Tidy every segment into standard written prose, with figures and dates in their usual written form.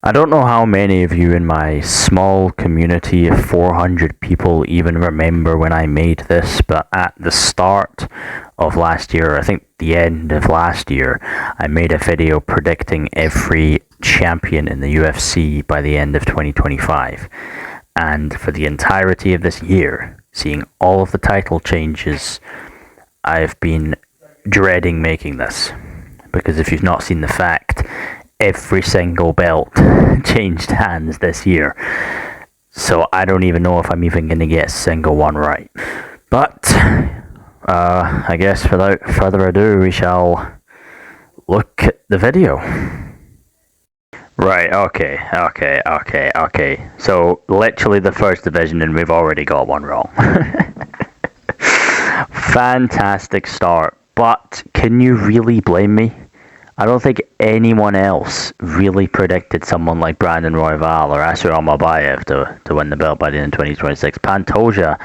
I don't know how many of you in my small community of 400 people even remember when I made this, but at the start of last year, I think the end of last year, I made a video predicting every champion in the UFC by the end of 2025. And for the entirety of this year, seeing all of the title changes, I've been dreading making this. Because if you've not seen the fact, every single belt changed hands this year. So I don't even know if I'm even going to get a single one right. But, I guess without further ado, we shall look at the video. Right, okay. So, literally the first division and we've already got one wrong. Fantastic start. But, can you really blame me? I don't think anyone else really predicted someone like Brandon Royval or Asir Almabayev to win the belt by the end of 2026. Pantoja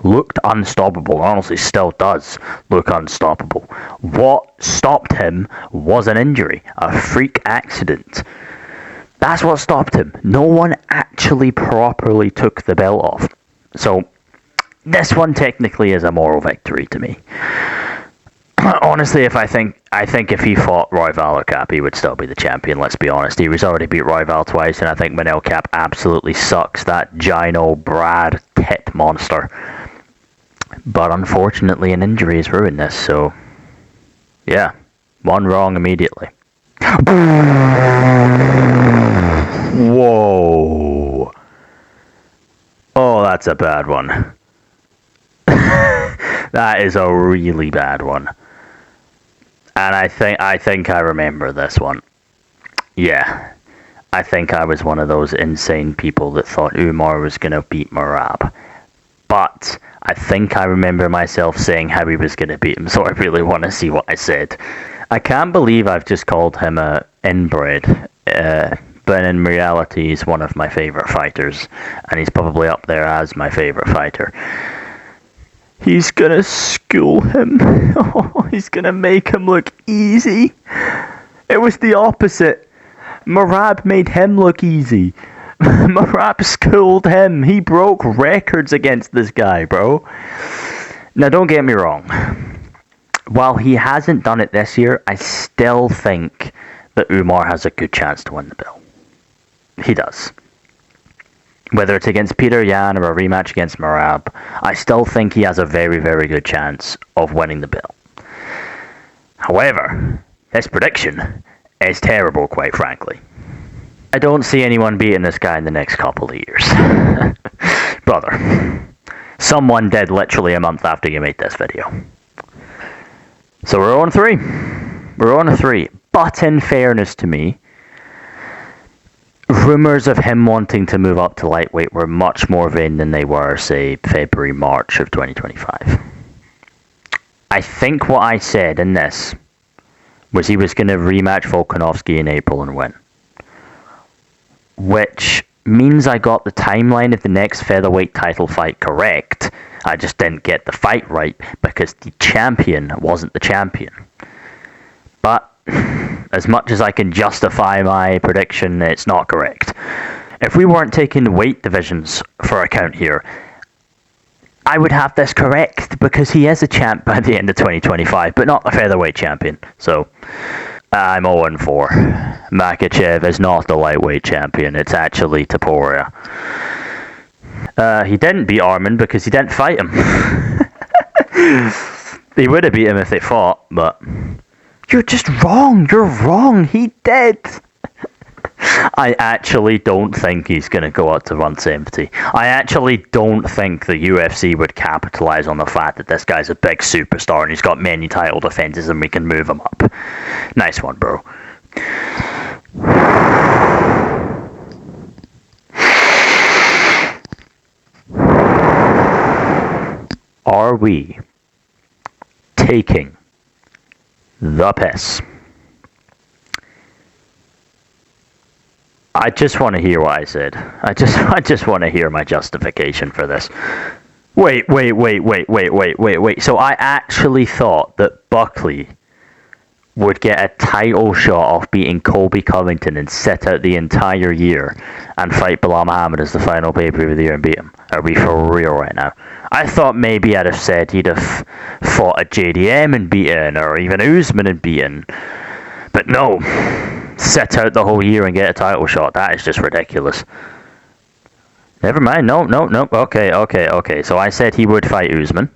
looked unstoppable, honestly still does look unstoppable. What stopped him was an injury, a freak accident. That's what stopped him. No one actually properly took the belt off. So, this one technically is a moral victory to me. Honestly, I think if he fought Royval or Cap, he would still be the champion, let's be honest. He was already beat Royval twice, and I think Manel Cap absolutely sucks, that Gino Brad tit monster. But unfortunately, an injury has ruined this, so yeah, one wrong immediately. Whoa. Oh, that's a bad one. That is a really bad one. And I think I remember this one. Yeah. I think I was one of those insane people that thought Umar was going to beat Merab. But I think I remember myself saying how he was going to beat him, so I really want to see what I said. I can't believe I've just called him a inbred, but in reality he's one of my favourite fighters, and he's probably up there as my favourite fighter. He's gonna school him. Oh, he's gonna make him look easy. It was the opposite. Merab made him look easy. Merab schooled him. He broke records against this guy, bro. Now, don't get me wrong. While he hasn't done it this year, I still think that Umar has a good chance to win the belt. He does. Whether it's against Peter Yan or a rematch against Merab, I still think he has a very, very good chance of winning the belt. However, this prediction is terrible, quite frankly. I don't see anyone beating this guy in the next couple of years. Brother, someone dead literally a month after you made this video. So we're on 3. We're on a 3. But in fairness to me, rumours of him wanting to move up to lightweight were much more vain than they were, say, February, March of 2025. I think what I said in this was he was going to rematch Volkanovski in April and win. Which means I got the timeline of the next featherweight title fight correct. I just didn't get the fight right because the champion wasn't the champion. But as much as I can justify my prediction, it's not correct. If we weren't taking weight divisions for account here, I would have this correct because he is a champ by the end of 2025, but not a featherweight champion. So, I'm 0-4. Makhachev is not the lightweight champion, it's actually Topuria. He didn't beat Arman because he didn't fight him. He would have beat him if they fought, but you're just wrong. You're wrong. He did. I actually don't think he's going to go out to 170. I actually don't think the UFC would capitalize on the fact that this guy's a big superstar and he's got many title defenses and we can move him up. Nice one, bro. Are we taking the piss? I just want to hear what I said. I just want to hear my justification for this. Wait. So I actually thought that Buckley would get a title shot off beating Colby Covington and sit out the entire year and fight Bilal Muhammad as the final pay-per-view of the year and beat him? Are we for real right now? I thought maybe I'd have said he'd have fought a JDM and beaten, or even Usman and beaten. But no, sit out the whole year and get a title shot. That is just ridiculous. Never mind. No. Okay. So I said he would fight Usman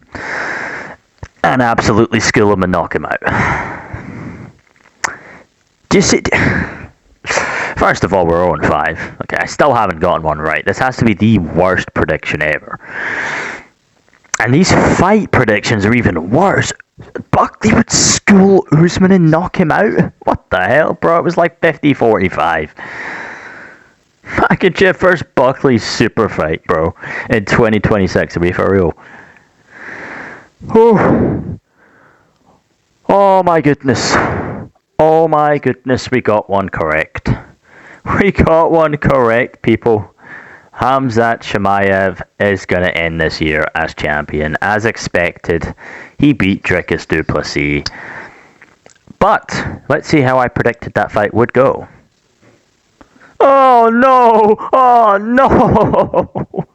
and absolutely school him and knock him out. First of all, we're 0-5. Okay, I still haven't gotten one right. This has to be the worst prediction ever. And these fight predictions are even worse. Buckley would school Usman and knock him out? What the hell, bro? It was like 50-45. Back at your first Buckley super fight, bro, in 2026. Are we for real? Oh my goodness. Oh my goodness, we got one correct. We got one correct, people. Khamzat Chimaev is going to end this year as champion. As expected, he beat Dricus du Plessis. But, let's see how I predicted that fight would go. Oh no! Oh no!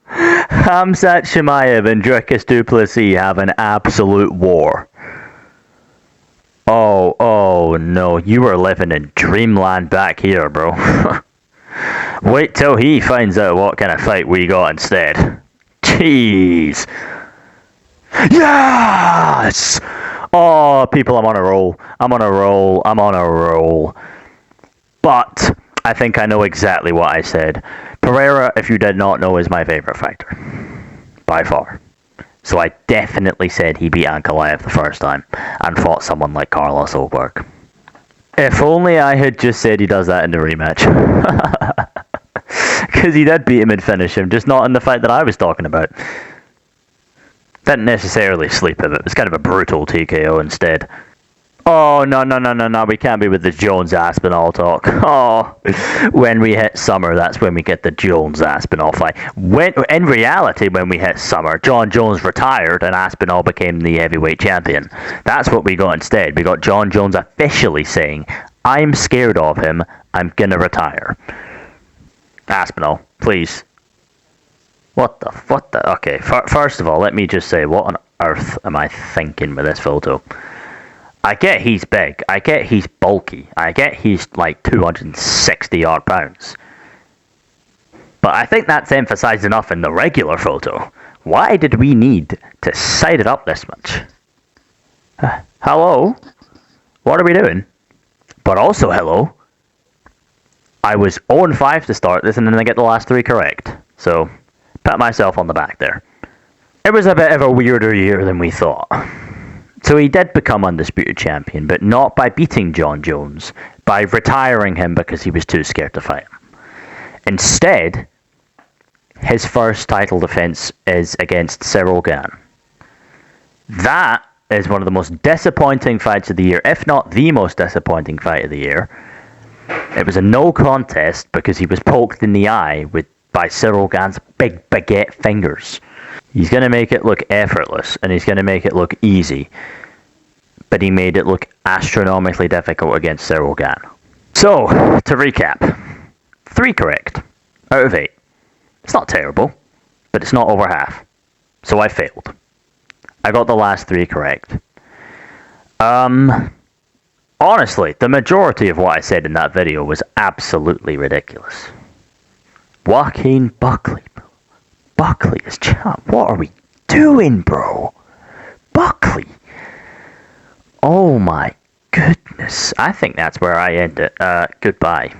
Khamzat Chimaev and Dricus du Plessis have an absolute war. Oh no, you are living in dreamland back here, bro. Wait till he finds out what kind of fight we got instead. Jeez. Yes! Oh, people, I'm on a roll. But I think I know exactly what I said. Pereira, if you did not know, is my favorite fighter. By far. So I definitely said he beat Ankalaev the first time and fought someone like Carlos Ulberg. If only I had just said he does that in the rematch. Because he did beat him and finish him, just not in the fight that I was talking about. Didn't necessarily sleep him, it was kind of a brutal TKO instead. Oh, no, we can't be with the Jones-Aspinall talk. Oh, when we hit summer, that's when we get the Jones-Aspinall fight. In reality, when we hit summer, John Jones retired and Aspinall became the heavyweight champion. That's what we got instead. We got John Jones officially saying, I'm scared of him, I'm gonna retire. Aspinall, please. What the, okay, first of all, let me just say, what on earth am I thinking with this photo? I get he's big, I get he's bulky, I get he's like 260 odd pounds. But I think that's emphasized enough in the regular photo. Why did we need to side it up this much? Hello? What are we doing? But also, hello? I was 0-5 to start this and then I get the last 3 correct. So, pat myself on the back there. It was a bit of a weirder year than we thought. So he did become undisputed champion, but not by beating John Jones, by retiring him because he was too scared to fight him. Instead, his first title defense is against Cyril Gane. That is one of the most disappointing fights of the year, if not the most disappointing fight of the year. It was a no contest because he was poked in the eye by Cyril Gane's big baguette fingers. He's going to make it look effortless, and he's going to make it look easy. But he made it look astronomically difficult against Cyril Gane. So, to recap. 3 correct out of 8. It's not terrible, but it's not over half. So I failed. I got the last 3 correct. Honestly, the majority of what I said in that video was absolutely ridiculous. Joaquin Buckley, bro. Buckley is champ. What are we doing, bro? Buckley. Oh my goodness. I think that's where I end it. Goodbye.